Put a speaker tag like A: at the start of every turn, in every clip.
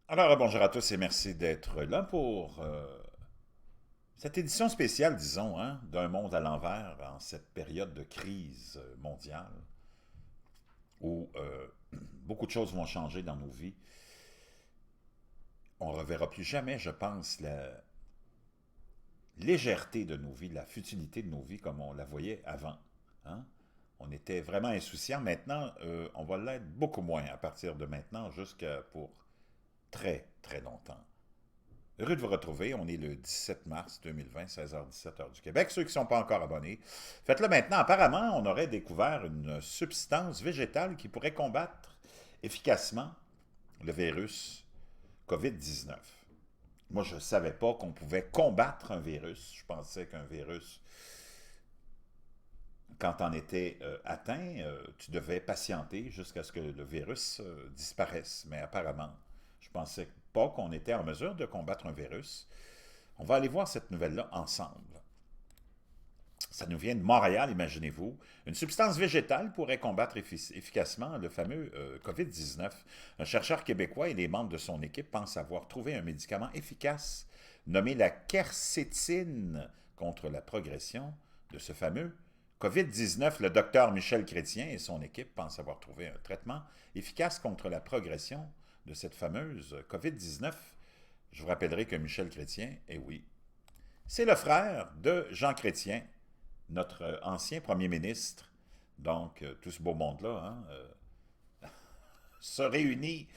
A: Alors, bonjour à tous et merci d'être là pour cette édition spéciale, disons, hein, d'un monde à l'envers en cette période de crise mondiale où beaucoup de choses vont changer dans nos vies. On ne reverra plus jamais, je pense, la légèreté de nos vies, la futilité de nos vies comme on la voyait avant. Hein. On était vraiment insouciants. Maintenant, on va l'être beaucoup moins à partir de maintenant jusqu'à pour très, très longtemps. Heureux de vous retrouver. On est le 17 mars 2020, 16h17 heure du Québec. Ceux qui ne sont pas encore abonnés, faites-le maintenant. Apparemment, on aurait découvert une substance végétale qui pourrait combattre efficacement le virus COVID-19. Moi, je ne savais pas qu'on pouvait combattre un virus. Je pensais qu'un virus, quand on était atteint, tu devais patienter jusqu'à ce que le virus disparaisse. Mais apparemment, je pensais pas qu'on était en mesure de combattre un virus. On va aller voir cette nouvelle-là ensemble. Ça nous vient de Montréal, imaginez-vous. Une substance végétale pourrait combattre efficacement le fameux COVID-19. Un chercheur québécois et les membres de son équipe pensent avoir trouvé un médicament efficace nommé la quercétine contre la progression de ce fameux COVID-19. Le docteur Michel Chrétien et son équipe pensent avoir trouvé un traitement efficace contre la progression de cette fameuse COVID-19. Je vous rappellerai que Michel Chrétien, eh oui, c'est le frère de Jean Chrétien, notre ancien premier ministre. Donc, tout ce beau monde-là hein, se réunit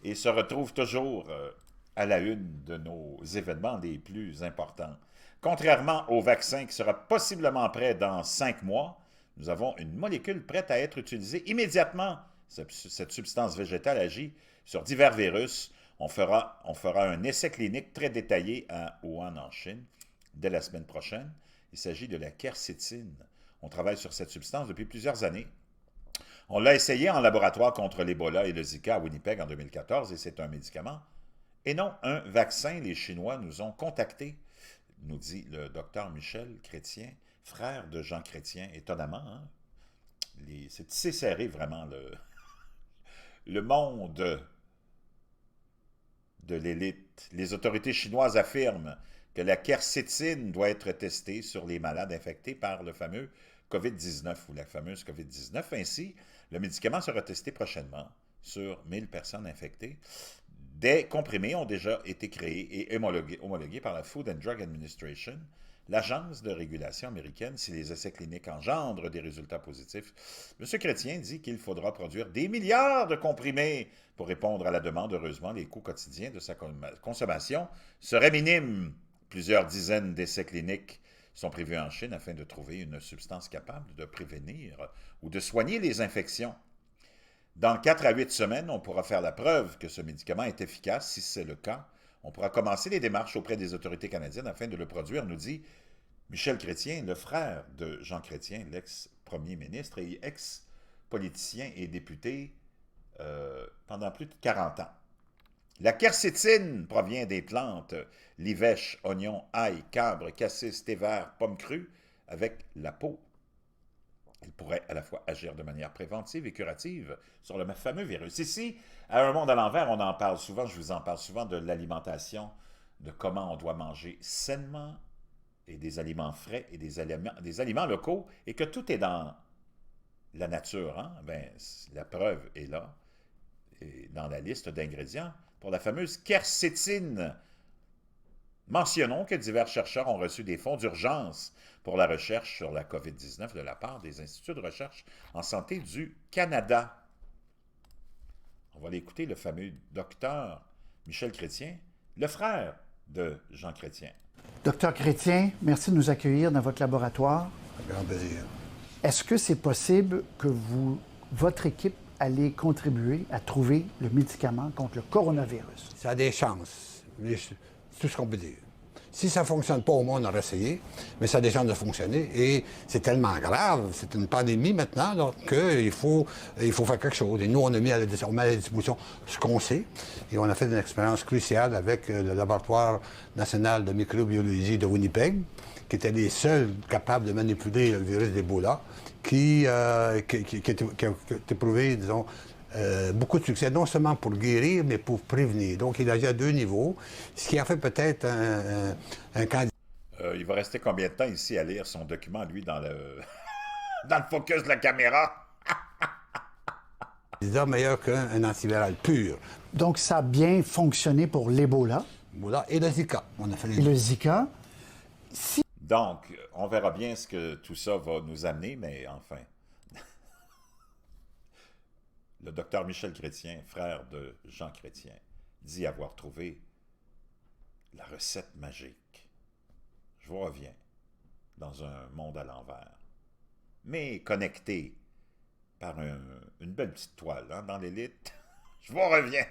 A: et se retrouve toujours à la une de nos événements les plus importants. Contrairement au vaccin qui sera possiblement prêt dans 5 mois, nous avons une molécule prête à être utilisée immédiatement. Cette substance végétale agit sur divers virus. On fera un essai clinique très détaillé à Wuhan, en Chine, dès la semaine prochaine. Il s'agit de la quercétine. On travaille sur cette substance depuis plusieurs années. On l'a essayé en laboratoire contre l'Ebola et le Zika à Winnipeg en 2014 et c'est un médicament et non un vaccin. Les Chinois nous ont contactés, nous dit le docteur Michel Chrétien, frère de Jean Chrétien, étonnamment. Hein? C'est tissé serré vraiment le monde de l'élite. Les autorités chinoises affirment que la quercétine doit être testée sur les malades infectés par le fameux COVID-19 ou la fameuse COVID-19. Ainsi, le médicament sera testé prochainement sur 1000 personnes infectées. Des comprimés ont déjà été créés et homologués par la Food and Drug Administration, l'agence de régulation américaine, si les essais cliniques engendrent des résultats positifs. M. Chrétien dit qu'il faudra produire des milliards de comprimés pour répondre à la demande. Heureusement, les coûts quotidiens de sa consommation seraient minimes. Plusieurs dizaines d'essais cliniques sont prévus en Chine afin de trouver une substance capable de prévenir ou de soigner les infections. Dans 4 à 8 semaines, on pourra faire la preuve que ce médicament est efficace. Si c'est le cas, on pourra commencer les démarches auprès des autorités canadiennes afin de le produire, nous dit Michel Chrétien, le frère de Jean Chrétien, l'ex-premier ministre et ex-politicien et député pendant plus de 40 ans. La quercétine provient des plantes livèche, oignon, ail, cabre, cassis, thé vert, pomme crue, avec la peau. Il pourrait à la fois agir de manière préventive et curative sur le fameux virus. Ici, à Un monde à l'envers, on en parle souvent, je vous en parle souvent de l'alimentation, de comment on doit manger sainement et des aliments frais et des aliments locaux et que tout est dans la nature. Hein? Ben, la preuve est là, et dans la liste d'ingrédients pour la fameuse quercétine. Mentionnons que divers chercheurs ont reçu des fonds d'urgence pour la recherche sur la COVID-19 de la part des instituts de recherche en santé du Canada. On va aller écouter le fameux docteur Michel Chrétien, le frère de Jean Chrétien.
B: Docteur Chrétien, merci de nous accueillir dans votre laboratoire.
C: Un grand plaisir.
B: Est-ce que c'est possible que votre équipe allez contribuer à trouver le médicament contre le coronavirus?
C: Ça a des chances. C'est tout ce qu'on peut dire. Si ça ne fonctionne pas, au moins, on aurait essayé, mais ça a des chances de fonctionner. Et c'est tellement grave, c'est une pandémie maintenant, qu'il faut faire quelque chose. Et nous, on met à la disposition ce qu'on sait. Et on a fait une expérience cruciale avec le laboratoire national de microbiologie de Winnipeg, qui étaient les seuls capables de manipuler le virus d'Ebola, qui a été prouvé, disons, beaucoup de succès, non seulement pour guérir, mais pour prévenir. Donc, il agit à deux niveaux, ce qui a fait peut-être un candidat.
A: Il va rester combien de temps ici à lire son document, lui, dans le, dans le focus de la caméra?
C: Meilleur qu'un antiviral pur.
B: Donc, ça a bien fonctionné pour l'Ebola.
C: Voilà. Et le Zika. On a fait les
B: Et le Zika. Si...
A: Donc, on verra bien ce que tout ça va nous amener, mais enfin. Le docteur Michel Chrétien, frère de Jean Chrétien, dit avoir trouvé la recette magique. Je vous reviens dans un monde à l'envers, mais connecté par une belle petite toile hein, dans l'élite. Je vous reviens.